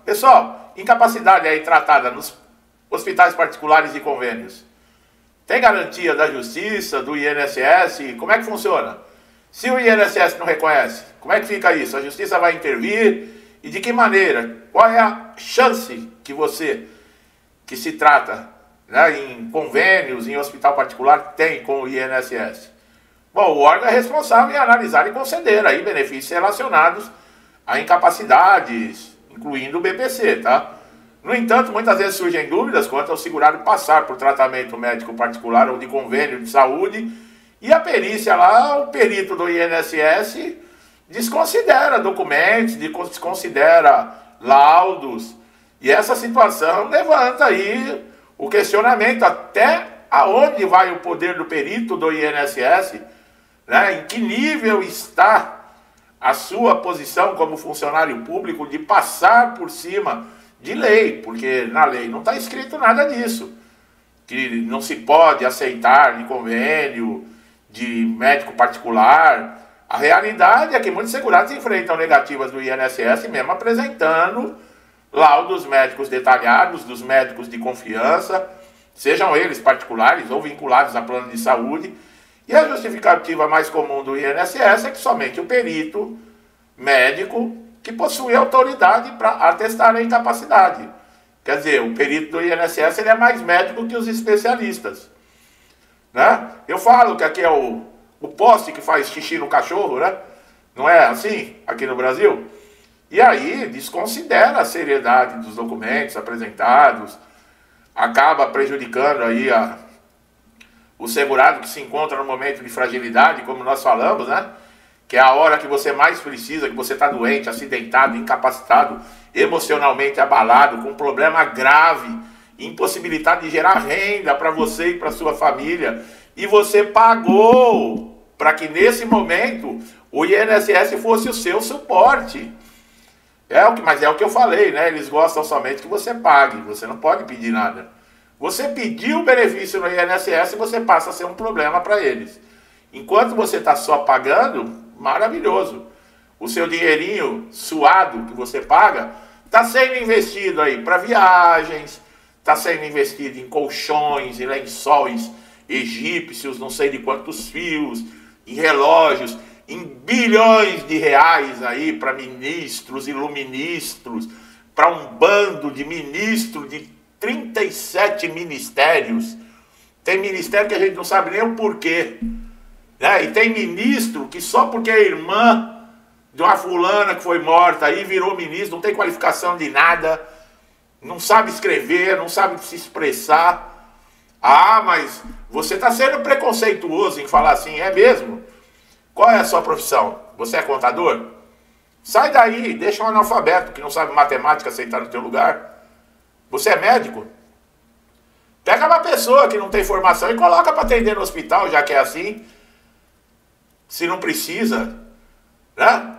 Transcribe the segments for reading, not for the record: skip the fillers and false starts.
Pessoal, incapacidade aí tratada nos hospitais particulares e convênios. Tem garantia da Justiça, do INSS? Como é que funciona? Se o INSS não reconhece, como é que fica isso? A Justiça vai intervir? E de que maneira? Qual é a chance que se trata, né, em convênios, em hospital particular, tem com o INSS? Bom, o órgão é responsável em analisar e conceder aí benefícios relacionados a incapacidades, incluindo o BPC, tá? No entanto, muitas vezes surgem dúvidas quanto ao segurado passar por tratamento médico particular ou de convênio de saúde, e a perícia lá, o perito do INSS desconsidera documentos, desconsidera laudos, e essa situação levanta aí o questionamento até aonde vai o poder do perito do INSS, né? Em que nível está a sua posição como funcionário público de passar por cima de lei, porque na lei não está escrito nada disso, que não se pode aceitar de convênio, de médico particular. A realidade é que muitos segurados enfrentam negativas do INSS, mesmo apresentando laudos médicos detalhados dos médicos de confiança, sejam eles particulares ou vinculados a plano de saúde, e a justificativa mais comum do INSS é que somente o perito médico que possui autoridade para atestar a incapacidade. Quer dizer, o perito do INSS ele é mais médico que os especialistas, né? Eu falo que aqui é o poste que faz xixi no cachorro, né? Não é assim aqui no Brasil? E aí desconsidera a seriedade dos documentos apresentados, acaba prejudicando aí o segurado que se encontra no momento de fragilidade, como nós falamos, né? Que é a hora que você mais precisa, que você está doente, acidentado, incapacitado, emocionalmente abalado, com um problema grave, impossibilidade de gerar renda para você e para sua família, e você pagou para que nesse momento o INSS fosse o seu suporte. Mas é o que eu falei, né? Eles gostam somente que você pague, você não pode pedir nada. Você pediu o benefício no INSS e você passa a ser um problema para eles. Enquanto você está só pagando, maravilhoso. O seu dinheirinho suado que você paga está sendo investido aí para viagens, está sendo investido em colchões, em lençóis egípcios, não sei de quantos fios, em relógios, em bilhões de reais aí para ministros, iluministros, para um bando de ministros de 37 ministérios. Tem ministério que a gente não sabe nem o porquê, né? E tem ministro que só porque é irmã de uma fulana que foi morta aí virou ministro, não tem qualificação de nada, não sabe escrever, não sabe se expressar. Ah, mas você está sendo preconceituoso em falar assim, é mesmo? Qual é a sua profissão? Você é contador? Sai daí, deixa um analfabeto que não sabe matemática aceitar no teu lugar. Você é médico? Pega uma pessoa que não tem formação e coloca para atender no hospital, já que é assim. Se não precisa, né?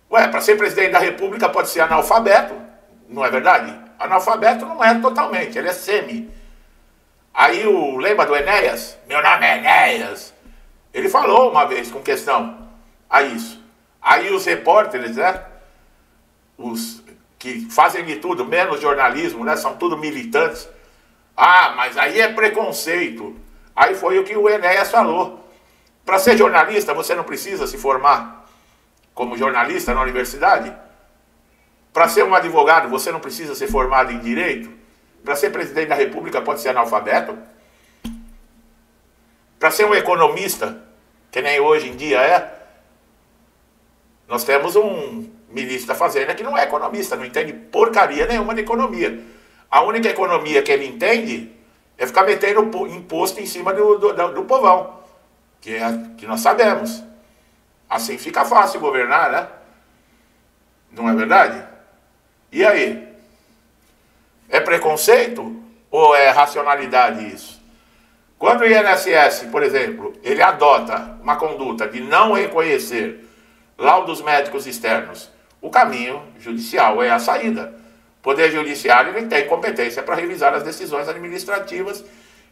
Ué, para ser presidente da República pode ser analfabeto, não é verdade? Analfabeto não é totalmente, ele é semi. Aí lembra do Enéas? Meu nome é Enéas. Ele falou uma vez com questão a isso. Aí os repórteres, né? Os que fazem de tudo, menos jornalismo, né? São tudo militantes. Ah, mas aí é preconceito. Aí foi o que o Enéas falou. Para ser jornalista, você não precisa se formar como jornalista na universidade. Para ser um advogado, você não precisa ser formado em direito. Para ser presidente da República, pode ser analfabeto. Para ser um economista, que nem hoje em dia é, nós temos um ministro da Fazenda que não é economista, não entende porcaria nenhuma de economia. A única economia que ele entende é ficar metendo imposto em cima do povão, que nós sabemos. Assim fica fácil governar, né? Não é verdade? E aí? É preconceito ou é racionalidade isso? Quando o INSS, por exemplo, ele adota uma conduta de não reconhecer laudos médicos externos, o caminho judicial é a saída. O Poder Judiciário ele tem competência para revisar as decisões administrativas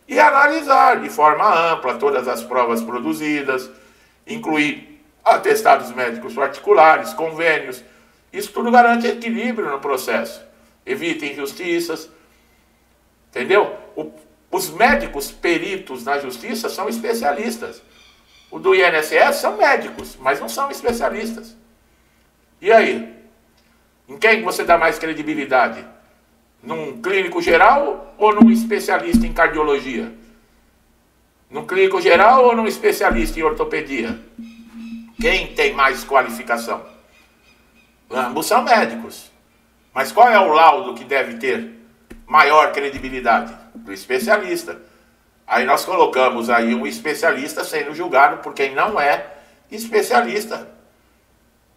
e analisar de forma ampla todas as provas produzidas, incluir atestados médicos particulares, convênios. Isso tudo garante equilíbrio no processo. evita injustiças, entendeu? Os médicos peritos na justiça são especialistas. O do INSS são médicos, mas não são especialistas. E aí? Em quem você dá mais credibilidade? Num clínico geral ou num especialista em cardiologia? Num clínico geral ou num especialista em ortopedia? Quem tem mais qualificação? Ambos são médicos. Mas qual é o laudo que deve ter maior credibilidade? Do especialista. Aí nós colocamos aí um especialista sendo julgado por quem não é especialista,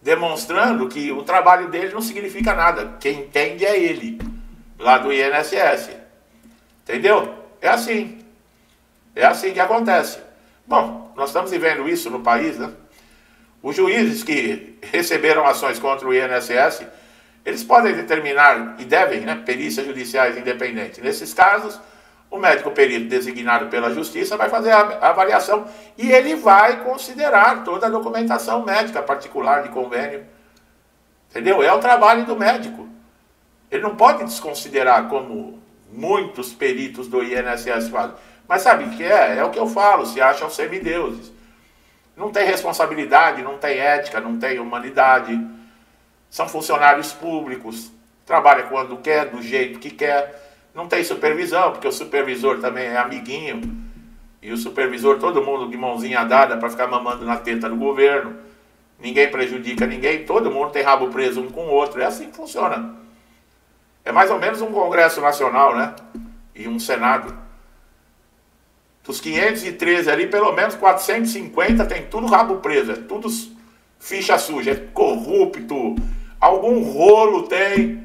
demonstrando que o trabalho dele não significa nada. Quem entende é ele, lá do INSS. Entendeu? É assim. É assim que acontece. Bom, nós estamos vivendo isso no país, né? Os juízes que receberam ações contra o INSS, eles podem determinar, e devem, né, perícias judiciais independentes. Nesses casos, o médico perito designado pela justiça vai fazer a avaliação e ele vai considerar toda a documentação médica particular de convênio. Entendeu? É o trabalho do médico. Ele não pode desconsiderar, como muitos peritos do INSS fazem. Mas sabe o que é? É o que eu falo, se acham semideuses. Não tem responsabilidade, não tem ética, não tem humanidade. São funcionários públicos, trabalha quando quer, do jeito que quer. Não tem supervisão, porque o supervisor também é amiguinho. E o supervisor, todo mundo de mãozinha dada para ficar mamando na teta do governo. Ninguém prejudica ninguém, todo mundo tem rabo preso um com o outro. É assim que funciona. É mais ou menos um Congresso Nacional, né? E um Senado. Dos 513 ali, pelo menos 450 tem tudo rabo preso. É tudo ficha suja, é corrupto. Algum rolo tem.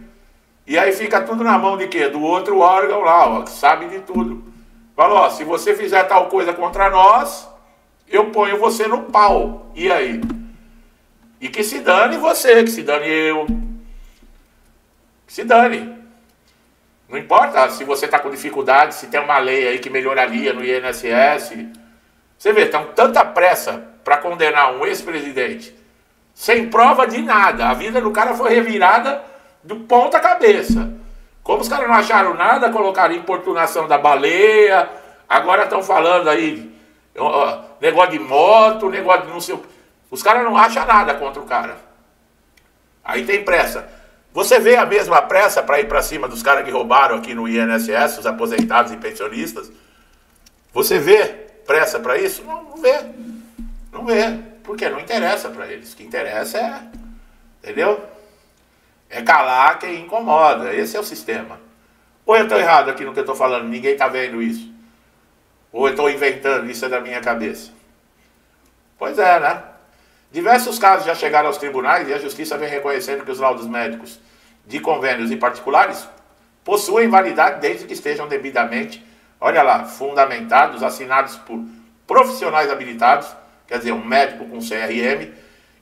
E aí fica tudo na mão de quê? Do outro órgão lá, ó, que sabe de tudo. Fala, ó, se você fizer tal coisa contra nós, eu ponho você no pau. E aí? E que se dane você, que se dane eu. Que se dane. Não importa se você está com dificuldade, se tem uma lei aí que melhoraria no INSS. Você vê, tem tanta pressa para condenar um ex-presidente, sem prova de nada. A vida do cara foi revirada do ponta cabeça. Como os caras não acharam nada, colocaram importunação da baleia, agora estão falando aí, negócio de moto, negócio de não sei o que. Os caras não acham nada contra o cara. Aí tem pressa. Você vê a mesma pressa para ir para cima dos caras que roubaram aqui no INSS, os aposentados e pensionistas? Você vê pressa para isso? Não, não vê. Não vê. Porque não interessa para eles. O que interessa é, entendeu? É calar quem incomoda. Esse é o sistema. Ou eu estou errado aqui no que eu estou falando, ninguém está vendo isso? Ou eu estou inventando, isso é da minha cabeça? Pois é, né? Diversos casos já chegaram aos tribunais e a justiça vem reconhecendo que os laudos médicos de convênios e particulares possuem validade desde que estejam devidamente, olha lá, fundamentados, assinados por profissionais habilitados, quer dizer, um médico com CRM,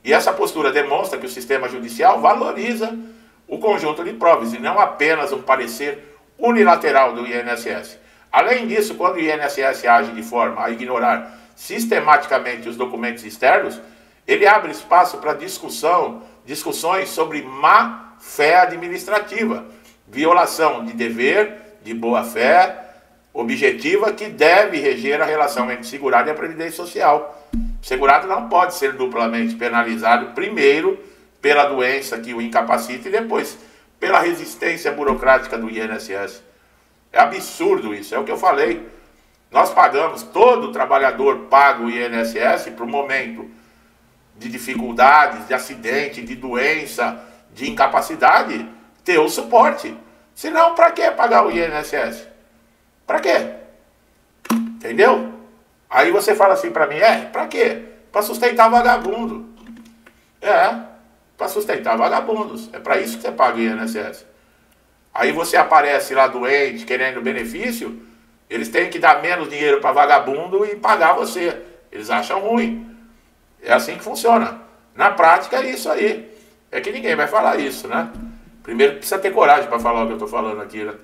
e essa postura demonstra que o sistema judicial valoriza o conjunto de provas e não apenas um parecer unilateral do INSS. Além disso, quando o INSS age de forma a ignorar sistematicamente os documentos externos, ele abre espaço para discussões sobre má-fé administrativa, violação de dever, de boa-fé, objetiva que deve reger a relação entre o segurado e a Previdência Social. O segurado não pode ser duplamente penalizado, primeiro pela doença que o incapacita e depois pela resistência burocrática do INSS. É absurdo isso, é o que eu falei. Nós pagamos, todo trabalhador paga o INSS para o momento de dificuldades, de acidente, de doença, de incapacidade, ter o suporte. Senão, para que pagar o INSS? Para quê? Entendeu? Aí você fala assim para mim, para quê? Para sustentar vagabundo. Para sustentar vagabundos. É para isso que você paga o INSS. Aí você aparece lá doente, querendo benefício, eles têm que dar menos dinheiro para vagabundo e pagar você. Eles acham ruim. É assim que funciona. Na prática é isso aí. É que ninguém vai falar isso, né? Primeiro precisa ter coragem para falar o que eu estou falando aqui, né?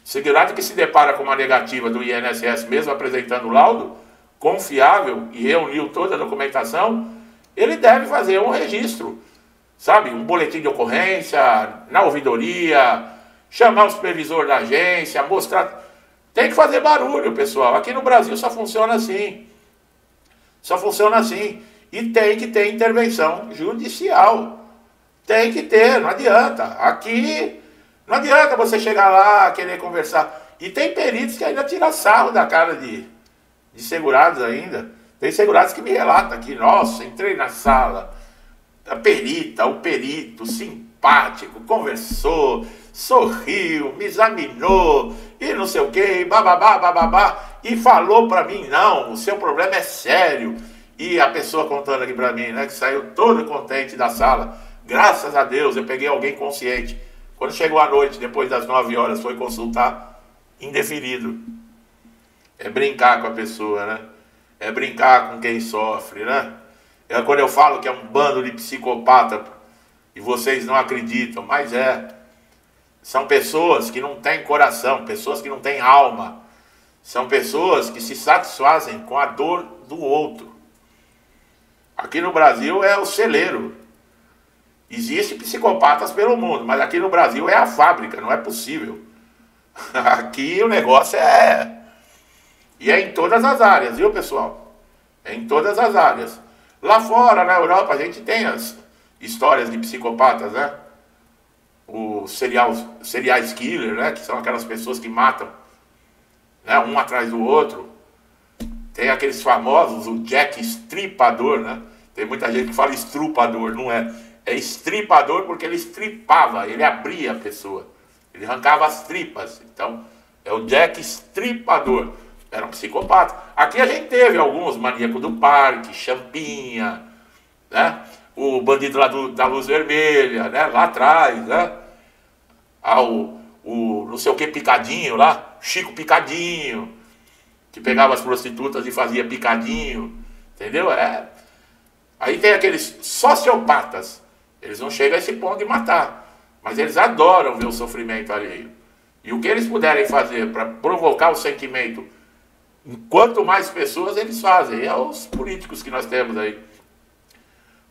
Segurado que se depara com uma negativa do INSS, mesmo apresentando o laudo confiável e reuniu toda a documentação, ele deve fazer um registro sabe? Um boletim de ocorrência, na ouvidoria, chamar o supervisor da agência, mostrar... Tem que fazer barulho, pessoal. Aqui no Brasil só funciona assim. Só funciona assim. E tem que ter intervenção judicial. Tem que ter, não adianta. Aqui, não adianta você chegar lá, querer conversar. E tem peritos que ainda tiram sarro da cara de segurados ainda. Tem segurados que me relatam aqui, nossa, entrei na sala, a perita, o perito, simpático, conversou, sorriu, me examinou, e não sei o que, bababá, bababá, e falou pra mim, não, o seu problema é sério. E a pessoa contando aqui pra mim, né, que saiu todo contente da sala, graças a Deus, eu peguei alguém consciente. Quando chegou à noite, depois das 9 horas, foi consultar, indeferido. É brincar com a pessoa, né? É brincar com quem sofre, né? É quando eu falo que é um bando de psicopata, e vocês não acreditam, mas é. São pessoas que não têm coração, pessoas que não têm alma. São pessoas que se satisfazem com a dor do outro. Aqui no Brasil é o celeiro. Existem psicopatas pelo mundo, mas aqui no Brasil é a fábrica, não é possível. Aqui o negócio é... E é em todas as áreas, viu, pessoal? É em todas as áreas. Lá fora, na Europa, a gente tem as histórias de psicopatas, né? O serial killer, né? Que são aquelas pessoas que matam, né? Um atrás do outro. Tem aqueles famosos, o Jack Estripador, né? Tem muita gente que fala estrupador, não é? É estripador porque ele estripava, ele abria a pessoa. Ele arrancava as tripas. Então, é o Jack Estripador. Era um psicopata. Aqui a gente teve alguns, Maníaco do Parque, Champinha, né? O bandido lá da Luz Vermelha, né? Lá atrás, né? O não sei o que Picadinho lá, Chico Picadinho, que pegava as prostitutas e fazia picadinho, entendeu? Aí tem aqueles sociopatas, eles não chegam a esse ponto de matar, mas eles adoram ver o sofrimento alheio. E o que eles puderem fazer para provocar o sentimento, quanto mais pessoas eles fazem. E é os políticos que nós temos aí,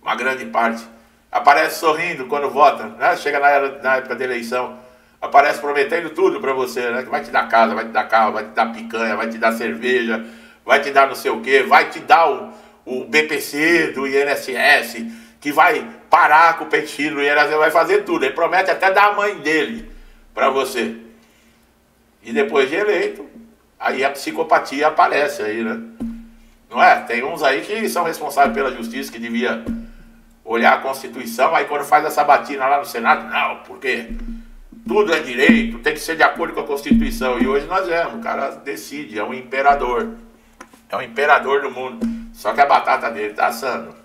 uma grande parte, aparece sorrindo quando vota, né? Chega na época da eleição, aparece prometendo tudo para você, né? Que vai te dar casa, vai te dar carro, vai te dar picanha, vai te dar cerveja, vai te dar não sei o que, vai te dar o BPC do INSS, que vai parar com o peitinho do INSS, vai fazer tudo. Ele promete até dar a mãe dele para você. E depois de eleito, aí a psicopatia aparece aí, né? Não é? Tem uns aí que são responsáveis pela justiça, que devia olhar a Constituição, aí quando faz essa batina lá no Senado, não, porque tudo é direito, tem que ser de acordo com a Constituição. E hoje nós vemos, o cara decide, é um imperador. É o imperador do mundo. Só que a batata dele tá assando.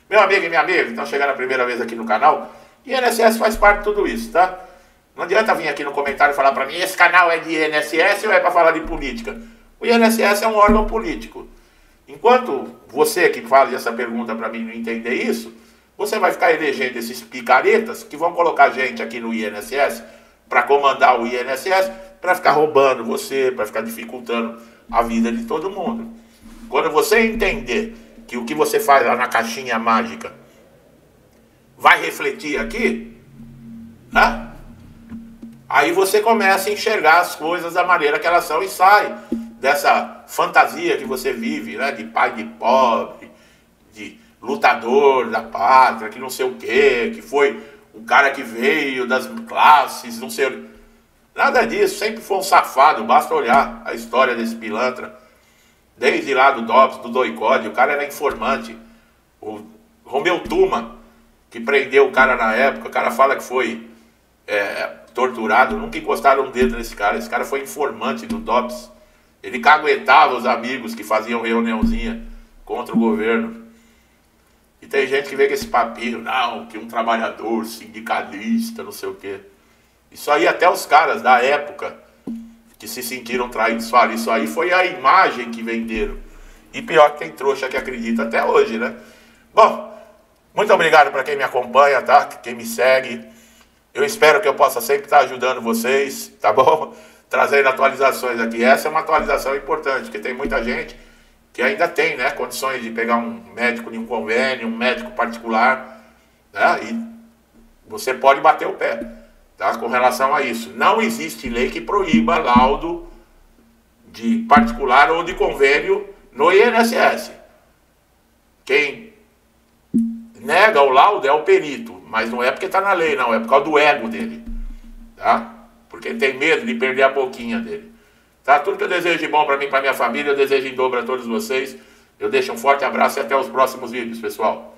Meu amigo e minha amiga, que estão chegando a primeira vez aqui no canal, INSS faz parte de tudo isso, tá? Não adianta vir aqui no comentário e falar pra mim, esse canal é de INSS ou é pra falar de política? O INSS é um órgão político. Enquanto você que fala essa pergunta pra mim não entender isso, você vai ficar elegendo esses picaretas que vão colocar gente aqui no INSS para comandar o INSS, para ficar roubando você, para ficar dificultando a vida de todo mundo. Quando você entender que o que você faz lá na caixinha mágica vai refletir aqui, né? Aí você começa a enxergar as coisas da maneira que elas são e sai dessa fantasia que você vive, né? De pai de pobre, de lutador da pátria, que não sei o quê, que foi o cara que veio das classes, não sei... Nada disso, sempre foi um safado, basta olhar a história desse pilantra. Desde lá do DOPS, do Doicode, o cara era informante. O Romeu Tuma, que prendeu o cara na época, o cara fala que foi torturado, nunca encostaram um dedo nesse cara. Esse cara foi informante do DOPS. Ele caguetava os amigos que faziam reuniãozinha contra o governo. E tem gente que vê com esse papinho, não, que um trabalhador, sindicalista, não sei o quê. Isso aí até os caras da época que se sentiram traídos falam, isso aí foi a imagem que venderam. E pior que tem trouxa que acredita até hoje, né? Bom, muito obrigado para quem me acompanha, tá? Quem me segue. Eu espero que eu possa sempre estar ajudando vocês, tá bom? Trazendo atualizações aqui. Essa é uma atualização importante, porque tem muita gente que ainda tem, né, condições de pegar um médico de um convênio, um médico particular, né? E você pode bater o pé, tá? Com relação a isso. Não existe lei que proíba laudo de particular ou de convênio no INSS. Quem nega o laudo é o perito, mas não é porque está na lei, não, é por causa do ego dele, tá? Porque tem medo de perder a boquinha dele. Tá? Tudo que eu desejo de bom para mim e para minha família, eu desejo em dobro a todos vocês. Eu deixo um forte abraço e até os próximos vídeos, pessoal.